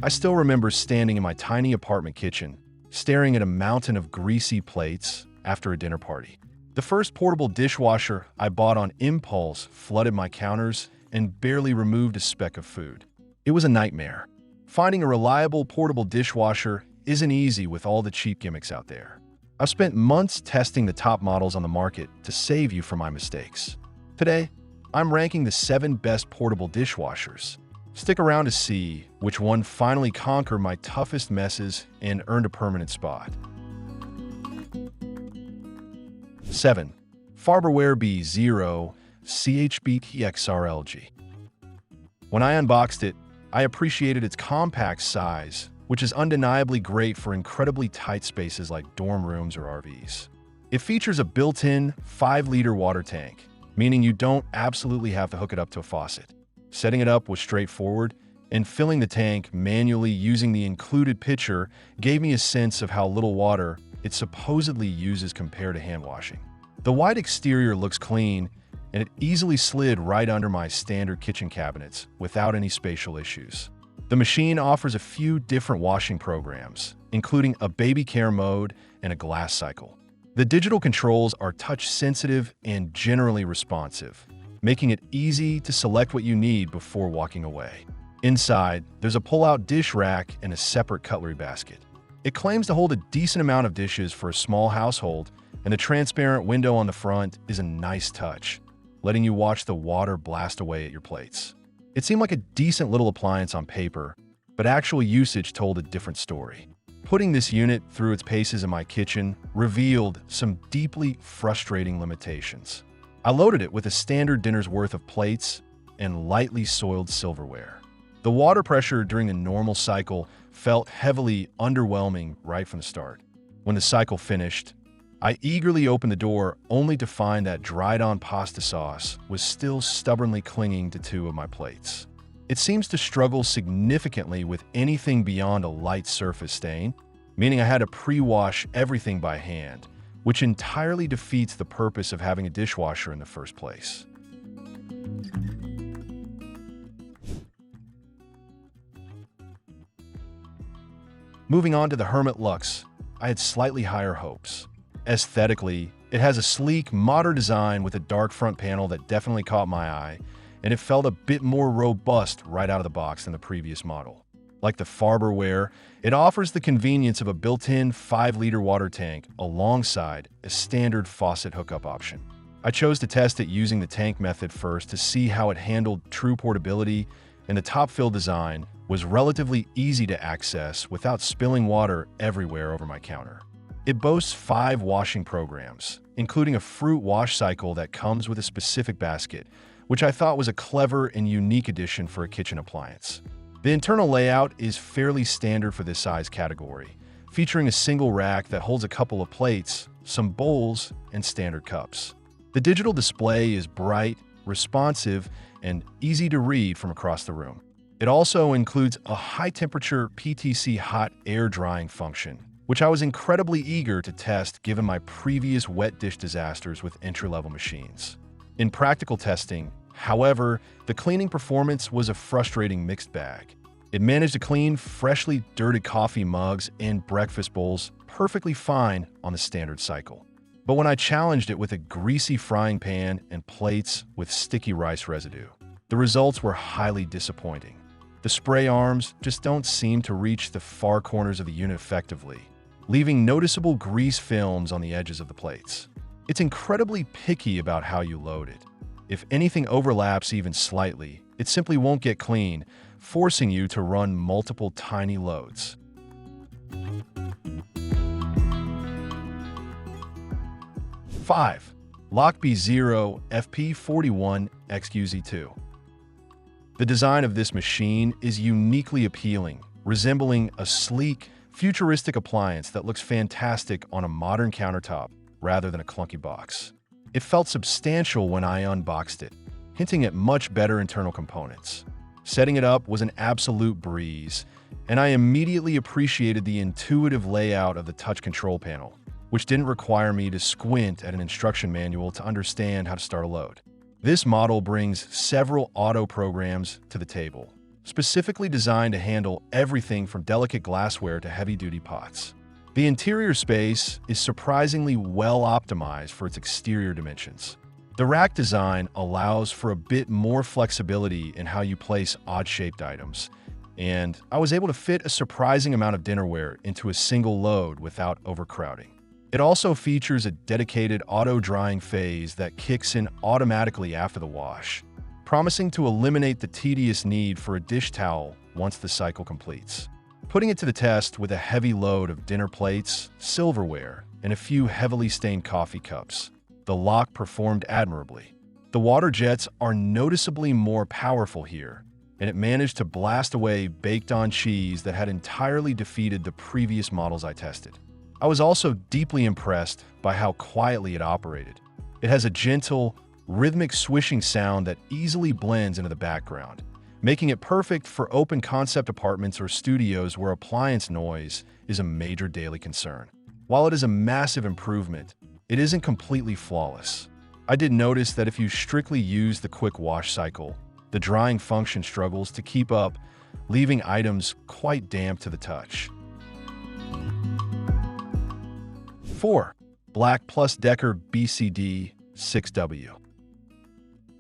I still remember standing in my tiny apartment kitchen, staring at a mountain of greasy plates after a dinner party. The first portable dishwasher I bought on impulse flooded my counters and barely removed a speck of food. It was a nightmare. Finding a reliable portable dishwasher isn't easy with all the cheap gimmicks out there. I've spent months testing the top models on the market to save you from my mistakes. Today, I'm ranking the 7 best portable dishwashers. Stick around to see which one finally conquered my toughest messes and earned a permanent spot. 7. Farberware B0CHBTXRLG. When I unboxed it, I appreciated its compact size, which is undeniably great for incredibly tight spaces like dorm rooms or RVs. It features a built-in 5-liter water tank, meaning you don't absolutely have to hook it up to a faucet. Setting it up was straightforward, and filling the tank manually using the included pitcher gave me a sense of how little water it supposedly uses compared to hand washing. The white exterior looks clean, and it easily slid right under my standard kitchen cabinets without any spatial issues. The machine offers a few different washing programs, including a baby care mode and a glass cycle. The digital controls are touch-sensitive and generally responsive, making it easy to select what you need before walking away. Inside, there's a pull-out dish rack and a separate cutlery basket. It claims to hold a decent amount of dishes for a small household, and the transparent window on the front is a nice touch, letting you watch the water blast away at your plates. It seemed like a decent little appliance on paper, but actual usage told a different story. Putting this unit through its paces in my kitchen revealed some deeply frustrating limitations. I loaded it with a standard dinner's worth of plates and lightly soiled silverware. The water pressure during the normal cycle felt heavily underwhelming right from the start. When the cycle finished, I eagerly opened the door only to find that dried-on pasta sauce was still stubbornly clinging to 2 of my plates. It seems to struggle significantly with anything beyond a light surface stain, meaning I had to pre-wash everything by hand, which entirely defeats the purpose of having a dishwasher in the first place. Moving on to the Hermitlux, I had slightly higher hopes. Aesthetically, it has a sleek, modern design with a dark front panel that definitely caught my eye, and it felt a bit more robust right out of the box than the previous model. Like the Farberware, it offers the convenience of a built-in 5-liter water tank alongside a standard faucet hookup option. I chose to test it using the tank method first to see how it handled true portability, and the top-fill design was relatively easy to access without spilling water everywhere over my counter. It boasts 5 washing programs, including a fruit wash cycle that comes with a specific basket, which I thought was a clever and unique addition for a kitchen appliance. The internal layout is fairly standard for this size category, featuring a single rack that holds a couple of plates, some bowls, and standard cups. The digital display is bright, responsive, and easy to read from across the room. It also includes a high-temperature PTC hot air drying function, which I was incredibly eager to test given my previous wet dish disasters with entry-level machines. In practical testing, however, the cleaning performance was a frustrating mixed bag. It managed to clean freshly dirted coffee mugs and breakfast bowls perfectly fine on the standard cycle. But when I challenged it with a greasy frying pan and plates with sticky rice residue, the results were highly disappointing. The spray arms just don't seem to reach the far corners of the unit effectively, leaving noticeable grease films on the edges of the plates. It's incredibly picky about how you load it. If anything overlaps even slightly, it simply won't get clean, forcing you to run multiple tiny loads. Five, Loch B0FP41XQZ2. The design of this machine is uniquely appealing, resembling a sleek, futuristic appliance that looks fantastic on a modern countertop rather than a clunky box. It felt substantial when I unboxed it, hinting at much better internal components. Setting it up was an absolute breeze, and I immediately appreciated the intuitive layout of the touch control panel, which didn't require me to squint at an instruction manual to understand how to start a load. This model brings several auto programs to the table, specifically designed to handle everything from delicate glassware to heavy-duty pots. The interior space is surprisingly well optimized for its exterior dimensions. The rack design allows for a bit more flexibility in how you place odd-shaped items, and I was able to fit a surprising amount of dinnerware into a single load without overcrowding. It also features a dedicated auto-drying phase that kicks in automatically after the wash, promising to eliminate the tedious need for a dish towel once the cycle completes. Putting it to the test with a heavy load of dinner plates, silverware, and a few heavily stained coffee cups, the Loch performed admirably. The water jets are noticeably more powerful here, and it managed to blast away baked-on cheese that had entirely defeated the previous models I tested. I was also deeply impressed by how quietly it operated. It has a gentle, rhythmic swishing sound that easily blends into the background, making it perfect for open-concept apartments or studios where appliance noise is a major daily concern. While it is a massive improvement, it isn't completely flawless. I did notice that if you strictly use the quick wash cycle, the drying function struggles to keep up, leaving items quite damp to the touch. 4. BLACK+DECKER BCD6W.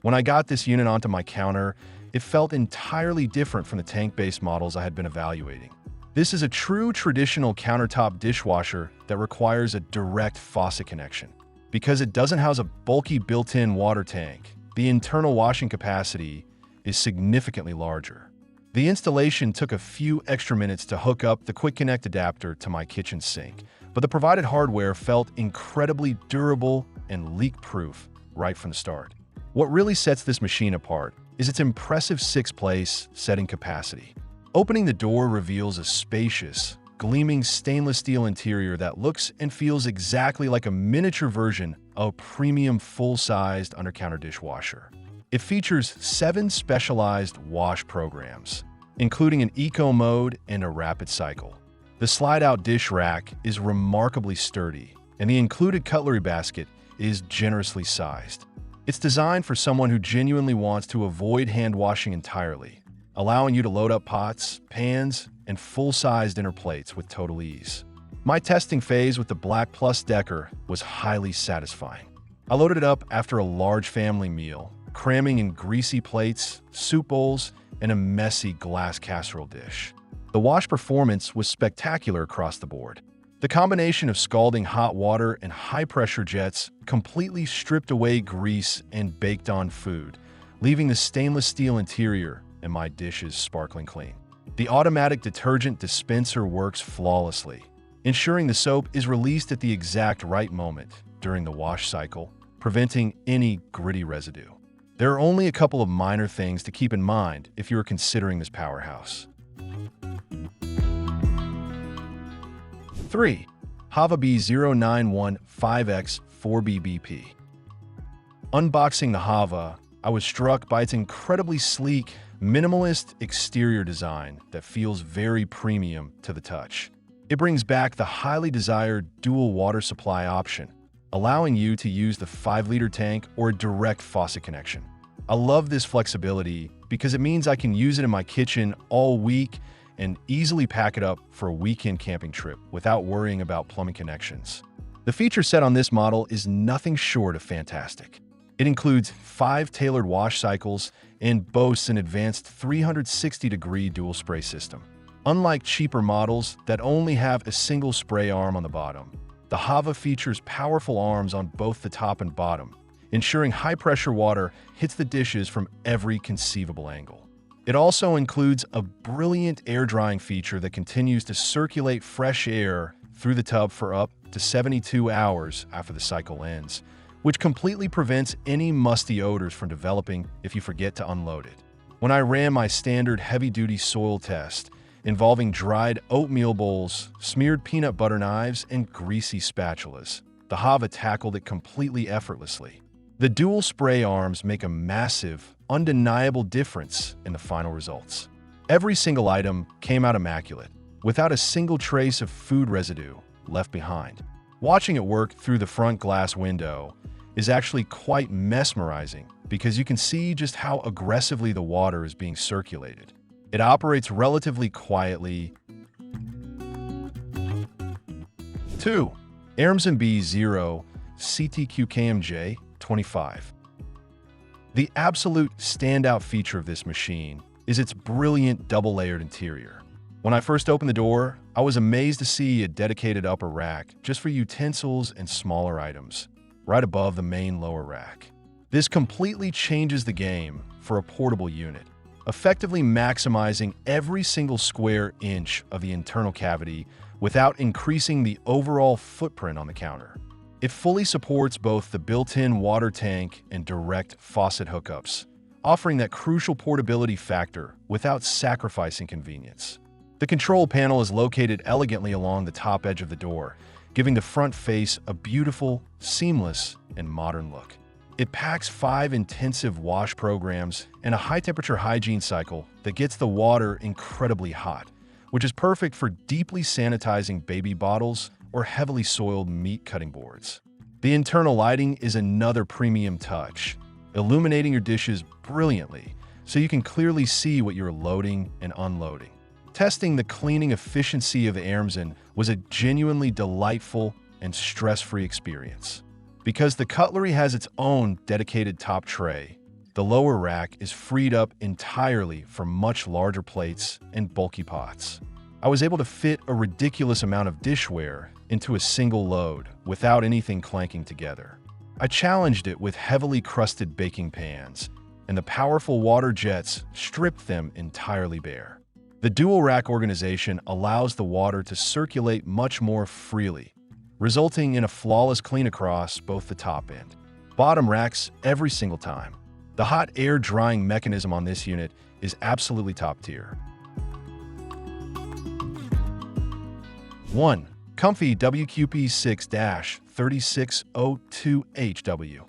When I got this unit onto my counter, it felt entirely different from the tank-based models I had been evaluating. This is a true traditional countertop dishwasher that requires a direct faucet connection. Because it doesn't house a bulky built-in water tank, the internal washing capacity is significantly larger. The installation took a few extra minutes to hook up the quick connect adapter to my kitchen sink, but the provided hardware felt incredibly durable and leak-proof right from the start. What really sets this machine apart is its impressive 6-place setting capacity. Opening the door reveals a spacious, gleaming stainless steel interior that looks and feels exactly like a miniature version of a premium full-sized under-counter dishwasher. It features 7 specialized wash programs, including an eco mode and a rapid cycle. The slide-out dish rack is remarkably sturdy, and the included cutlery basket is generously sized. It's designed for someone who genuinely wants to avoid hand washing entirely, allowing you to load up pots, pans, and full-size dinner plates with total ease. My testing phase with the BLACK+DECKER was highly satisfying. I loaded it up after a large family meal, cramming in greasy plates, soup bowls, and a messy glass casserole dish. The wash performance was spectacular across the board. The combination of scalding hot water and high-pressure jets completely stripped away grease and baked-on food, leaving the stainless steel interior and my dishes sparkling clean. The automatic detergent dispenser works flawlessly, ensuring the soap is released at the exact right moment during the wash cycle, preventing any gritty residue. There are only a couple of minor things to keep in mind if you are considering this powerhouse. 3. HAVA B0915X4BBP. Unboxing the HAVA, I was struck by its incredibly sleek, minimalist exterior design that feels very premium to the touch. It brings back the highly desired dual water supply option, allowing you to use the 5-liter tank or a direct faucet connection. I love this flexibility because it means I can use it in my kitchen all week and easily pack it up for a weekend camping trip without worrying about plumbing connections. The feature set on this model is nothing short of fantastic. It includes 5 tailored wash cycles and boasts an advanced 360-degree dual spray system. Unlike cheaper models that only have a single spray arm on the bottom, the HAVA features powerful arms on both the top and bottom, ensuring high-pressure water hits the dishes from every conceivable angle. It also includes a brilliant air drying feature that continues to circulate fresh air through the tub for up to 72 hours after the cycle ends, which completely prevents any musty odors from developing if you forget to unload it. When I ran my standard heavy-duty soil test, involving dried oatmeal bowls, smeared peanut butter knives, and greasy spatulas, the HAVA tackled it completely effortlessly. The dual spray arms make a massive, undeniable difference in the final results. Every single item came out immaculate, without a single trace of food residue left behind. Watching it work through the front glass window is actually quite mesmerizing because you can see just how aggressively the water is being circulated. It operates relatively quietly. 2. AIRMSEN B0CHBTXRLG The absolute standout feature of this machine is its brilliant double-layered interior. When I first opened the door, I was amazed to see a dedicated upper rack just for utensils and smaller items, right above the main lower rack. This completely changes the game for a portable unit, effectively maximizing every single square inch of the internal cavity without increasing the overall footprint on the counter. It fully supports both the built-in water tank and direct faucet hookups, offering that crucial portability factor without sacrificing convenience. The control panel is located elegantly along the top edge of the door, giving the front face a beautiful, seamless, and modern look. It packs 5 intensive wash programs and a high-temperature hygiene cycle that gets the water incredibly hot, which is perfect for deeply sanitizing baby bottles or heavily soiled meat cutting boards. The internal lighting is another premium touch, illuminating your dishes brilliantly so you can clearly see what you're loading and unloading. Testing the cleaning efficiency of the AIRMSEN was a genuinely delightful and stress-free experience. Because the cutlery has its own dedicated top tray, the lower rack is freed up entirely for much larger plates and bulky pots. I was able to fit a ridiculous amount of dishware into a single load without anything clanking together. I challenged it with heavily crusted baking pans, and the powerful water jets stripped them entirely bare. The dual rack organization allows the water to circulate much more freely, resulting in a flawless clean across both the top and bottom racks every single time. The hot air drying mechanism on this unit is absolutely top tier. 1. Comfee WQP6-3602HW.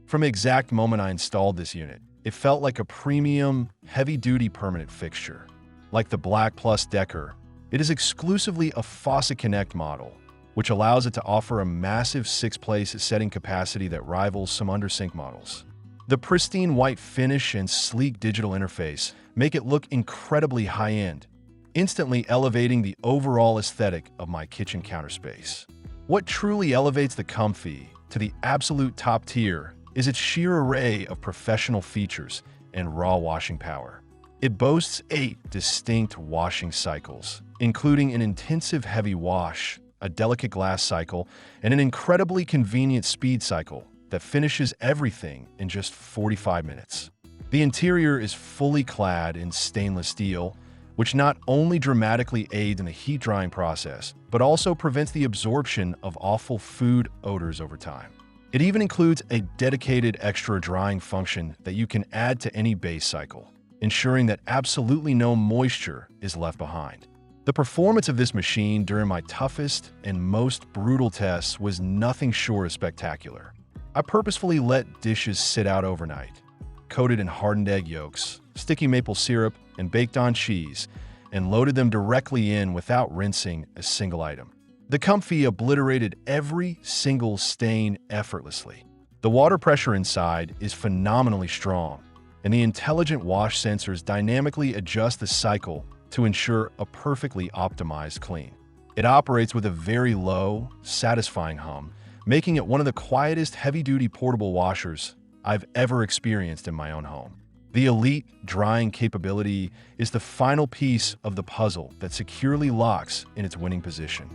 From the exact moment I installed this unit, it felt like a premium, heavy-duty permanent fixture. Like the BLACK+DECKER, it is exclusively a Faucet Connect model, which allows it to offer a massive 6-place setting capacity that rivals some under-sink models. The pristine white finish and sleek digital interface make it look incredibly high-end, instantly elevating the overall aesthetic of my kitchen counter space. What truly elevates the Comfee to the absolute top tier is its sheer array of professional features and raw washing power. It boasts 8 distinct washing cycles, including an intensive heavy wash, a delicate glass cycle, and an incredibly convenient speed cycle that finishes everything in just 45 minutes. The interior is fully clad in stainless steel, which not only dramatically aids in the heat drying process, but also prevents the absorption of awful food odors over time. It even includes a dedicated extra drying function that you can add to any base cycle, ensuring that absolutely no moisture is left behind. The performance of this machine during my toughest and most brutal tests was nothing short of spectacular. I purposefully let dishes sit out overnight, coated in hardened egg yolks, sticky maple syrup, and baked-on cheese, and loaded them directly in without rinsing a single item. The Comfee obliterated every single stain effortlessly. The water pressure inside is phenomenally strong, and the intelligent wash sensors dynamically adjust the cycle to ensure a perfectly optimized clean. It operates with a very low, satisfying hum, making it one of the quietest heavy-duty portable washers I've ever experienced in my own home. The elite drying capability is the final piece of the puzzle that securely locks in its winning position.